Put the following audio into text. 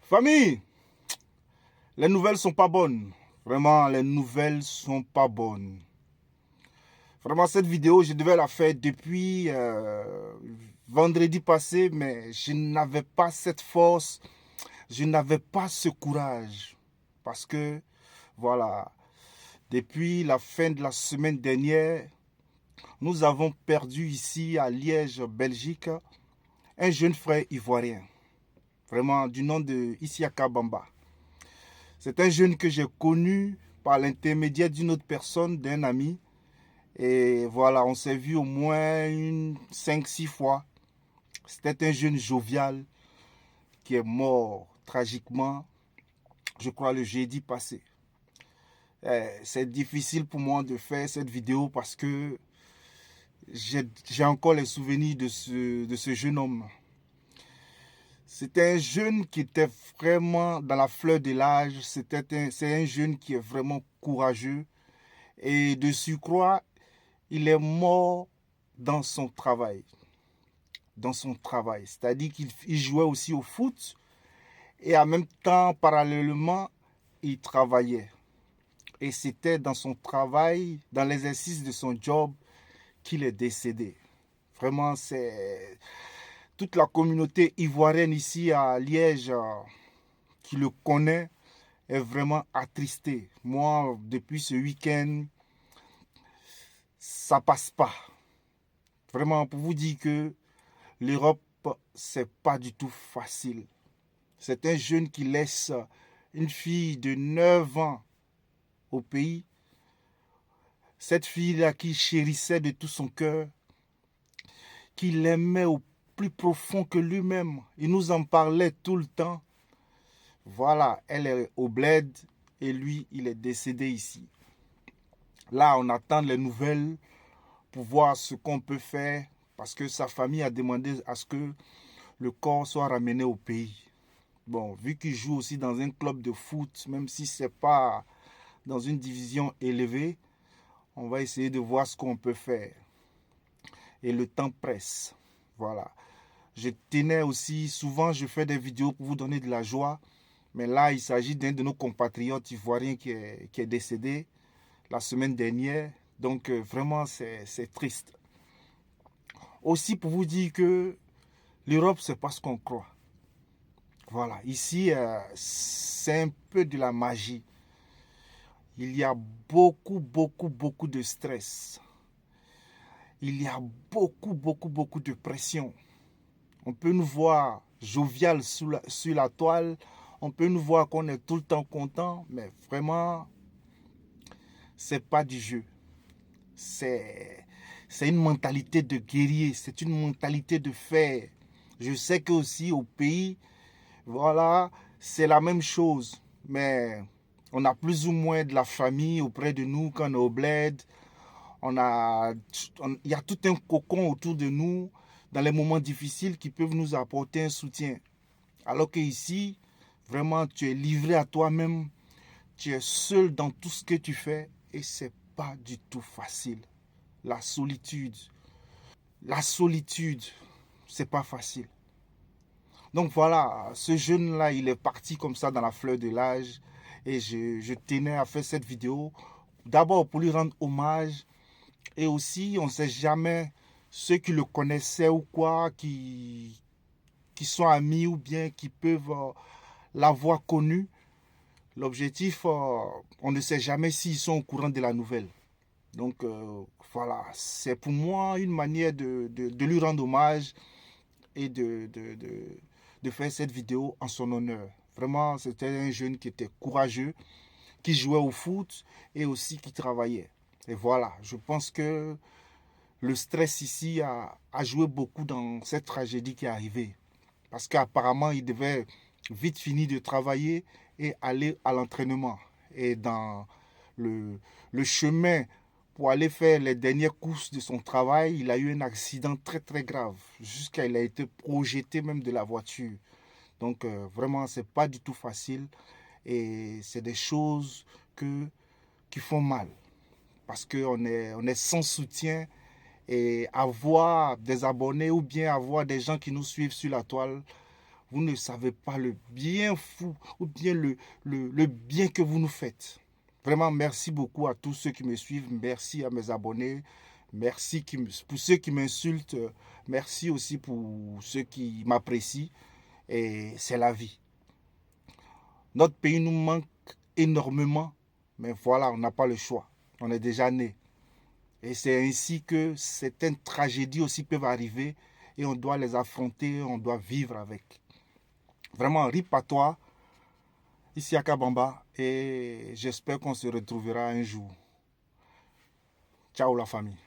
Famille, les nouvelles sont pas bonnes. Vraiment, les nouvelles sont pas bonnes. Vraiment, cette vidéo, je devais la faire depuis vendredi passé, mais je n'avais pas cette force, je n'avais pas ce courage. Parce que, voilà, depuis la fin de la semaine dernière, nous avons perdu ici à Liège, Belgique, un jeune frère ivoirien. Vraiment, du nom de Isiaka Bamba. C'est un jeune que j'ai connu par l'intermédiaire d'une autre personne, d'un ami. Et voilà, on s'est vu au moins 5, 6 fois. C'était un jeune jovial qui est mort tragiquement, je crois, le jeudi passé. C'est difficile pour moi de faire cette vidéo parce que j'ai encore les souvenirs de ce jeune homme. C'était un jeune qui était vraiment dans la fleur de l'âge. C'est un jeune qui est vraiment courageux. Et de surcroît, il est mort dans son travail. Dans son travail. C'est-à-dire qu'il jouait aussi au foot et en même temps, parallèlement, il travaillait. Et c'était dans son travail, dans l'exercice de son job, qu'il est décédé. Vraiment, c'est toute la communauté ivoirienne ici à Liège qui le connaît est vraiment attristée. Moi, depuis ce week-end, ça passe pas. Vraiment, pour vous dire que l'Europe, c'est pas du tout facile. C'est un jeune qui laisse une fille de 9 ans au pays. Cette fille-là qu'il chérissait de tout son cœur, qu'il aimait au plus profond que lui-même. Il nous en parlait tout le temps. Voilà, elle est au bled et lui, il est décédé ici. Là, on attend les nouvelles pour voir ce qu'on peut faire parce que sa famille a demandé à ce que le corps soit ramené au pays. Bon, vu qu'il joue aussi dans un club de foot, même si ce n'est pas dans une division élevée, on va essayer de voir ce qu'on peut faire. Et le temps presse. Voilà. Je tenais aussi, souvent je fais des vidéos pour vous donner de la joie, mais là il s'agit d'un de nos compatriotes ivoiriens qui est décédé la semaine dernière. Donc vraiment c'est triste. Aussi pour vous dire que l'Europe c'est pas ce qu'on croit. Voilà, ici c'est un peu de la magie. Il y a beaucoup de stress. Il y a beaucoup de pression. On peut nous voir jovial sur la toile. On peut nous voir qu'on est tout le temps content. Mais vraiment, c'est pas du jeu. C'est une mentalité de guerrier. C'est une mentalité de fer. Je sais que aussi au pays, voilà, c'est la même chose. Mais on a plus ou moins de la famille auprès de nous quand on est au bled. Il y a tout un cocon autour de nous dans les moments difficiles qui peuvent nous apporter un soutien. Alors qu'ici, vraiment, tu es livré à toi-même, tu es seul dans tout ce que tu fais et c'est pas du tout facile. La solitude, c'est pas facile. Donc voilà, ce jeune-là, il est parti comme ça dans la fleur de l'âge et je tenais à faire cette vidéo d'abord pour lui rendre hommage. Et aussi, on ne sait jamais ceux qui le connaissaient ou quoi, qui sont amis ou bien qui peuvent l'avoir connu. L'objectif, on ne sait jamais s'ils sont au courant de la nouvelle. Donc voilà, c'est pour moi une manière de lui rendre hommage et de faire cette vidéo en son honneur. Vraiment, c'était un jeune qui était courageux, qui jouait au foot et aussi qui travaillait. Et voilà, je pense que le stress ici a joué beaucoup dans cette tragédie qui est arrivée. Parce qu'apparemment, il devait vite finir de travailler et aller à l'entraînement. Et dans le, le chemin pour aller faire les dernières courses de son travail, il a eu un accident très grave. Jusqu'à il a été projeté même de la voiture. Donc vraiment, c'est pas du tout facile. Et c'est des choses qui font mal. Parce on est sans soutien et avoir des abonnés ou bien avoir des gens qui nous suivent sur la toile, Vous ne savez pas le bien fou ou bien le bien que vous nous faites. Vraiment, merci beaucoup à tous ceux qui me suivent. Merci à mes abonnés. Merci pour ceux qui m'insultent. Merci aussi pour ceux qui m'apprécient. Et c'est la vie. Notre pays nous manque énormément. Mais voilà, on n'a pas le choix. On est déjà né. Et c'est ainsi que certaines tragédies aussi peuvent arriver. Et on doit les affronter. On doit vivre avec. Vraiment, rip à toi. Ici à Kabamba. Et j'espère qu'on se retrouvera un jour. Ciao la famille.